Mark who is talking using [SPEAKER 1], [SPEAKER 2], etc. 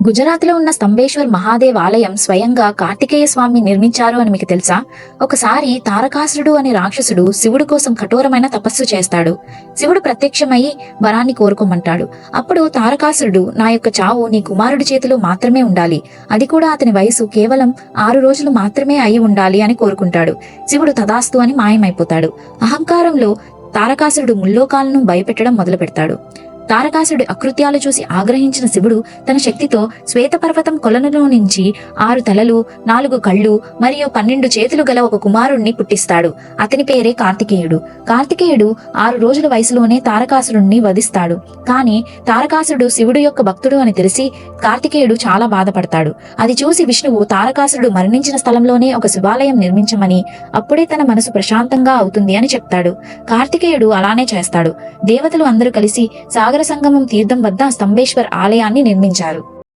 [SPEAKER 1] గుజరాత్లో ఉన్న స్తంభేశ్వర్ మహాదేవ్ ఆలయం స్వయంగా కార్తికేయ స్వామి నిర్మించారు అని మీకు తెలుసా? ఒకసారి తారకాసురుడు అనే రాక్షసుడు శివుడు కోసం కఠోరమైన తపస్సు చేస్తాడు. శివుడు ప్రత్యక్షమై వరాన్ని కోరుకోమంటాడు. అప్పుడు తారకాసురుడు, నా యొక్క చావు నీ కుమారుడి చేతిలో మాత్రమే ఉండాలి, అది కూడా అతని వయసు కేవలం 6 రోజులు మాత్రమే అయి ఉండాలి అని కోరుకుంటాడు. శివుడు తదాస్తు అని మాయమైపోతాడు. అహంకారంలో తారకాసురుడు ముల్లోకాలను భయపెట్టడం మొదలు పెడతాడు. తారకాసుడి అకృత్యాలు చూసి ఆగ్రహించిన శివుడు తన శక్తితో శ్వేతపర్వతం కొలనులో నుంచి 6 తలలు, 4 కళ్ళు మరియు 12 చేతులు గల ఒక కుమారుణ్ణి పుట్టిస్తాడు. అతని పేరే కార్తికేయుడు. కార్తికేయుడు 6 రోజుల వయసులోనే తారకాసురుణ్ణి వధిస్తాడు. కానీ తారకాసురుడు శివుడు యొక్క భక్తుడు అని తెలిసి కార్తికేయుడు చాలా బాధపడతాడు. అది చూసి విష్ణువు తారకాసురుడు మరణించిన స్థలంలోనే ఒక శివాలయం నిర్మించమని, అప్పుడే తన మనసు ప్రశాంతంగా అవుతుంది అని చెప్తాడు. కార్తికేయుడు అలానే చేస్తాడు. దేవతలు అందరూ కలిసి సాగర సంగమం తీర్థం వద్ద స్తంభేశ్వర్ ఆలయాన్ని నిర్మించారు.